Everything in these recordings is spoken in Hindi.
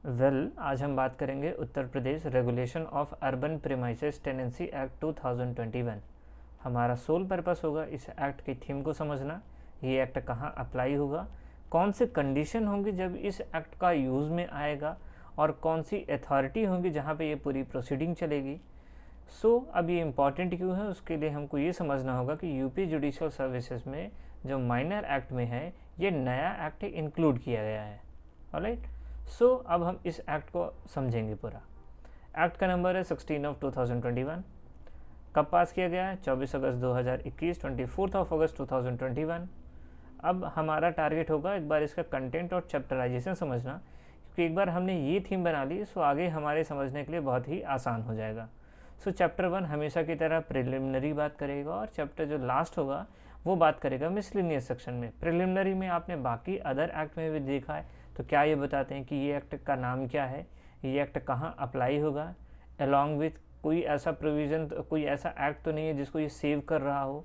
आज हम बात करेंगे Uttar Pradesh regulation of urban premises tenancy act 2021। हमारा सोल पर्पस होगा इस एक्ट की थीम को समझना, ये एक्ट कहाँ अप्लाई होगा, कौन से कंडीशन होंगे जब इस एक्ट का यूज़ में आएगा और कौन सी अथॉरिटी होंगी जहाँ पे ये पूरी प्रोसीडिंग चलेगी। अब ये इम्पॉर्टेंट क्यों है, उसके लिए हमको ये समझना होगा कि यूपी जुडिशियल सर्विसेज में जो माइनर एक्ट में है ये नया एक्ट इंक्लूड किया गया है। ऑलराइट, अब हम इस एक्ट को समझेंगे पूरा। एक्ट का नंबर है 16 ऑफ 2021। कब पास किया गया है? 24 अगस्त 2021, 24 ऑफ अगस्त 2021। अब हमारा टारगेट होगा एक बार इसका कंटेंट और चैप्टराइजेशन समझना, क्योंकि एक बार हमने ये थीम बना ली आगे हमारे समझने के लिए बहुत ही आसान हो जाएगा। चैप्टर 1 हमेशा की तरह प्रिलिमिनरी बात करेगा और चैप्टर जो लास्ट होगा वो बात करेगा मिसलिनियस सेक्शन में। प्रिलिमिनरी में आपने बाकी अदर एक्ट में भी देखा है, तो क्या ये बताते हैं कि ये एक्ट का नाम क्या है, ये एक्ट कहाँ अप्लाई होगा, अलॉन्ग विथ कोई ऐसा प्रोविज़न, कोई ऐसा एक्ट तो नहीं है जिसको ये सेव कर रहा हो।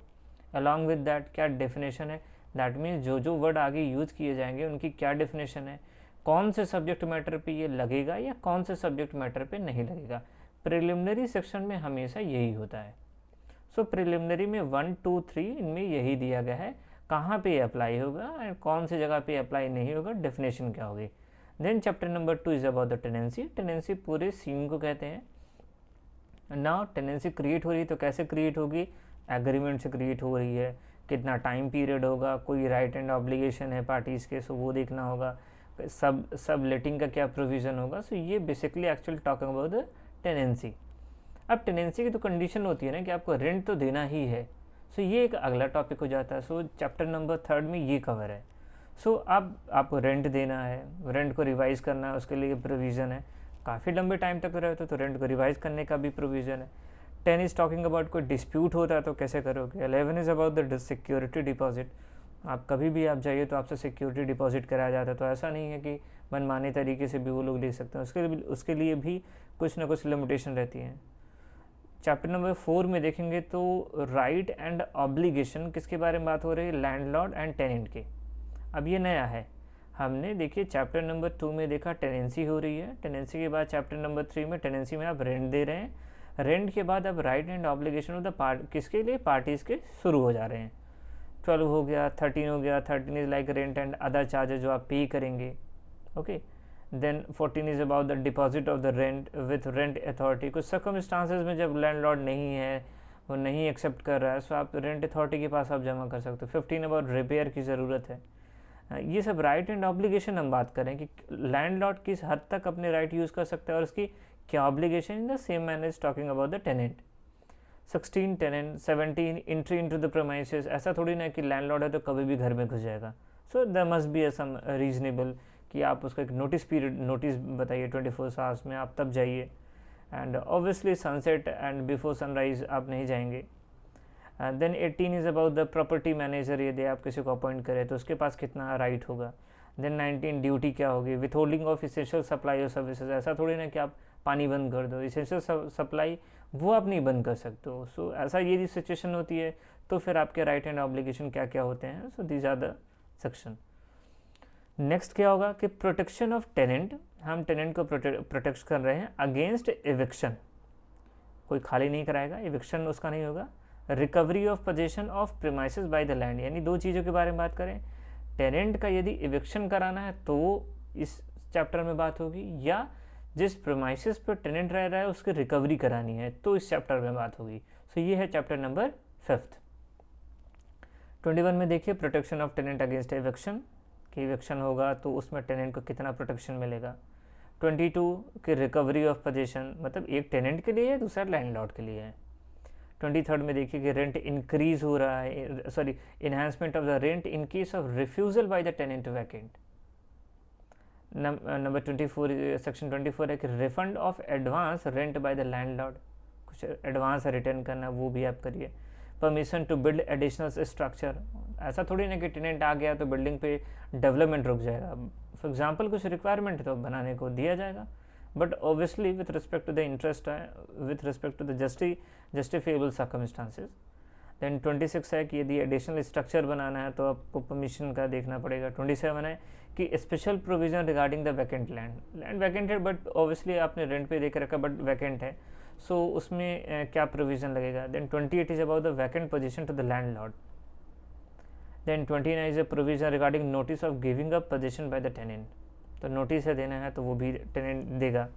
अलॉन्ग विथ दैट क्या डेफिनेशन है, दैट मीन्स जो वर्ड आगे यूज़ किए जाएंगे उनकी क्या डेफिनेशन है, कौन से सब्जेक्ट मैटर पे ये लगेगा या कौन से सब्जेक्ट मैटर पे नहीं लगेगा। प्रिलिमिनरी सेक्शन में हमेशा यही होता है। प्रिलिमिनरी में 1, 2, 3 इनमें यही दिया गया है, कहाँ पे अप्लाई होगा और कौन सी जगह पे अप्लाई नहीं होगा, डेफिनेशन क्या होगी। Then chapter number 2 is about the tenancy. Tenancy पूरे सीन को कहते हैं। नाउ टेनेंसी क्रिएट हो रही है तो कैसे क्रिएट होगी, एग्रीमेंट से क्रिएट हो रही है, कितना टाइम पीरियड होगा, कोई राइट एंड ऑब्लिगेशन है पार्टीज़ के, वो देखना होगा, सब लेटिंग का क्या प्रोविज़न होगा। ये basically actual talking about the tenancy. अब टेनेंसी की तो कंडीशन होती है ना कि आपको रेंट तो देना ही है। ये एक अगला टॉपिक हो जाता है। चैप्टर नंबर 3 में ये कवर है। अब आपको रेंट देना है, रेंट को रिवाइज करना है, उसके लिए प्रोविज़न है। काफ़ी लंबे टाइम तक रहते तो रेंट को रिवाइज करने का भी प्रोविज़न है। 10 इज़ टॉकिंग अबाउट कोई डिस्प्यूट होता है तो कैसे करोगे। 11 is about the security deposit. आप कभी भी आप जाइए तो आपसे सिक्योरिटी डिपॉजिट कराया जाता है, तो ऐसा नहीं है कि मनमाने तरीके से भी वो लोग ले सकते हैं, उसके लिए भी कुछ ना कुछ लिमिटेशन रहती है। चैप्टर नंबर 4 में देखेंगे तो राइट एंड ऑब्लिगेशन किसके बारे में बात हो रही है, लैंडलॉर्ड एंड टेनेंट के। अब ये नया है, हमने देखिए चैप्टर नंबर 2 में देखा टेनेंसी हो रही है, टेनेंसी के बाद चैप्टर नंबर 3 में टेनेंसी में आप रेंट दे रहे हैं, रेंट के बाद अब right and obligation of the किसके लिए, पार्टीज़ के शुरू हो जा रहे हैं। 12 हो गया, 13 हो गया। 13 is like rent and other charges जो आप पे करेंगे। Okay, then 14 is about the deposit of the rent with rent authority. कुछ सर्कमस्टांसेस में जब लैंडलॉर्ड नहीं है, वो नहीं एक्सेप्ट कर रहा है, आप रेंट अथॉरिटी के पास आप जमा कर सकते हो। 15 अबाउट रिपेयर की ज़रूरत है। ये सब राइट एंड ऑब्लिगेशन हम बात करें कि लैंडलॉर्ड किस हद तक अपने राइट यूज़ कर सकता है और उसकी क्या obligation, in the same manner is talking about the tenant. 16 tenant, 17 entry into the premises. ऐसा थोड़ी ना कि लैंडलॉर्ड है तो कभी भी घर में घुस जाएगा। There must be some reasonable कि आप उसका एक नोटिस बताइए 24 आवर्स में, आप तब जाइए। And obviously sunset and before sunrise आप नहीं जाएंगे। Then 18 is about the property manager. यदि आप किसी को अपॉइंट करें तो उसके पास कितना राइट होगा। देन 19 ड्यूटी क्या होगी, with holding of essential supply और सर्विसेज। ऐसा थोड़ी ना कि आप पानी बंद कर दो, इसेंशियल सप्लाई वो आप नहीं बंद कर सकते हो। ऐसा यदि सिचुएशन होती है तो फिर आपके राइट एंड ऑब्लिगेशन क्या क्या होते हैं। These are the section. Next क्या होगा कि प्रोटेक्शन ऑफ टेनेंट। हम टेनेंट को प्रोटेक्ट कर रहे हैं अगेंस्ट एविक्शन, कोई खाली नहीं कराएगा, एविक्शन उसका नहीं होगा। Recovery of possession of premises by the land, यानी दो चीज़ों के बारे में बात करें। टेनेंट का यदि एविक्शन कराना है तो इस चैप्टर में बात होगी, या जिस प्रीमाइसेस पर टेनेंट रह रहा है उसकी रिकवरी करानी है तो इस चैप्टर में बात होगी। ये है चैप्टर नंबर 5। 21 में देखिए protection of tenant against eviction, कि इवेक्शन होगा तो उसमें टेनेंट को कितना प्रोटेक्शन मिलेगा। 22 की रिकवरी ऑफ पोजेशन, मतलब एक टेनेंट के लिए है, दूसरा लैंडलॉर्ड के लिए है। 23 में देखिए कि रेंट इंक्रीज हो रहा है, sorry enhancement of the rent in case of refusal by the tenant vacant. Number 24 section 24 है कि refund of advance rent by the landlord, कुछ एडवांस रिटर्न करना वो भी आप करिए। Permission to build additional structure, ऐसा थोड़ी ना कि टेनेंट आ गया तो बिल्डिंग पे डेवलपमेंट रुक जाएगा। फॉर एग्जांपल कुछ रिक्वायरमेंट तो बनाने को दिया जाएगा, but obviously with respect to the interest, with respect to the justifiable circumstances. Then 26 है कि यदि एडिशनल स्ट्रक्चर बनाना है तो आपको परमिशन का देखना पड़ेगा। 27 है कि special provision regarding the vacant land vacant है, बट ऑब्वियसली आपने रेंट पे देख रखा बट वैकेंट है, सो उसमें क्या प्रोविज़न लगेगा। Then 28 is about the vacant position to the landlord. Then 29 is a provision regarding notice of giving up position by the tenant, तो नोटिस है देना है तो वो भी टेनेंट देगा।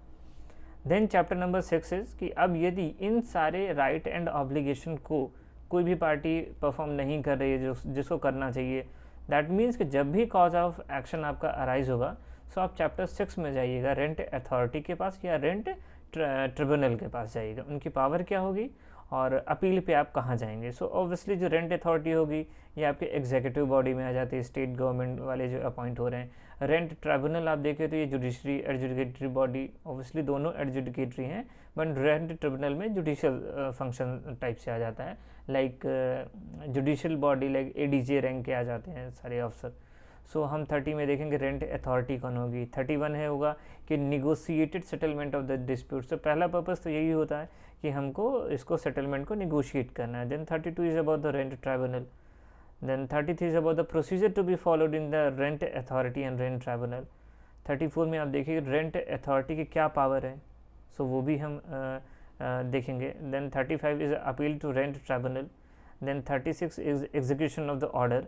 देन चैप्टर नंबर 6 इज़ कि अब यदि इन सारे राइट एंड ऑब्लिगेशन को कोई भी पार्टी परफॉर्म नहीं कर रही है जिसको करना चाहिए, दैट मीन्स कि जब भी कॉज ऑफ एक्शन आपका अराइज होगा, सो आप चैप्टर 6 में जाइएगा, रेंट अथॉरिटी के पास या रेंट ट्रिब्यूनल के पास जाइएगा, उनकी पावर क्या होगी और अपील पे आप कहाँ जाएंगे। सो ऑब्वियसली जो रेंट अथॉरिटी होगी ये आपके एग्जीक्यूटिव बॉडी में आ जाती है, स्टेट गवर्नमेंट वाले जो अपॉइंट हो रहे हैं। रेंट ट्रिब्यूनल आप देखें तो ये जुडिशरी एडजुडिकेटरी बॉडी, ऑब्वियसली दोनों एडजुडिकेटरी हैं, बट रेंट ट्रिब्यूनल में जुडिशियल फंक्शन टाइप से आ जाता है, like judicial body like ADJ rank के आ जाते हैं सारे अफसर। सो हम 30 में देखेंगे रेंट अथॉरिटी कौन होगी। 31 है होगा कि negotiated settlement of the dispute. So पहला पर्पस तो यही होता है कि हमको इसको सेटलमेंट को निगोशिएट करना है। Then 32 is about the rent tribunal. Then 33 is about the procedure to be followed in the rent authority and rent tribunal. 34 में आप देखिए रेंट अथॉरिटी की क्या पावर है, सो वो भी हम देखेंगे। Then 35 is appeal to rent tribunal. Then 36 is execution of the order.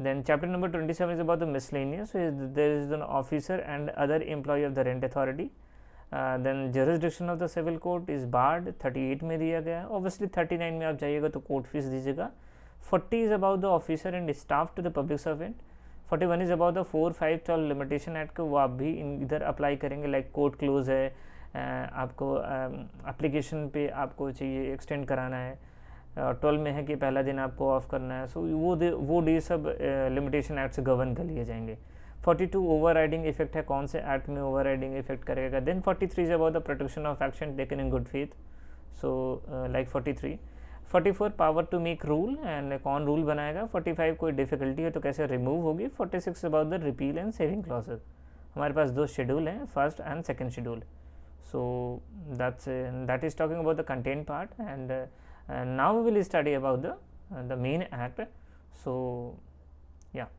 Then chapter number 27 is about the miscellaneous, so there is an officer and other employee of the rent authority. Then jurisdiction of the civil court is barred, 38 में दिया गया है। Obviously 39 में आप जाइएगा तो कोर्ट फीस दीजिएगा। 40 is about the officer and staff to the public servant. 41 is about the 4-5 12 limitation act को वो आप भी इधर अप्लाई करेंगे, लाइक कोर्ट क्लोज है, आपको एप्लीकेशन पे आपको चाहिए एक्सटेंड कराना है, 12 में है कि पहला दिन आपको ऑफ करना है, सो वो डे सब लिमिटेशन एक्ट से गवर्न कर लिए जाएंगे। 42 ओवर राइडिंग इफेक्ट है, कौन से एक्ट में ओवर राइडिंग इफेक्ट करेगा। Then 43 is about the protection of action taken in good faith, so like 43। 44 power to make rule and कौन रूल बनाएगा। 45 कोई डिफिकल्टी है तो कैसे रिमूव होगी। 46 about the repeal and saving clauses. हमारे पास दो शेड्यूल हैं, first and second schedule, so that is talking about the content part and now we will study about the main act. So yeah.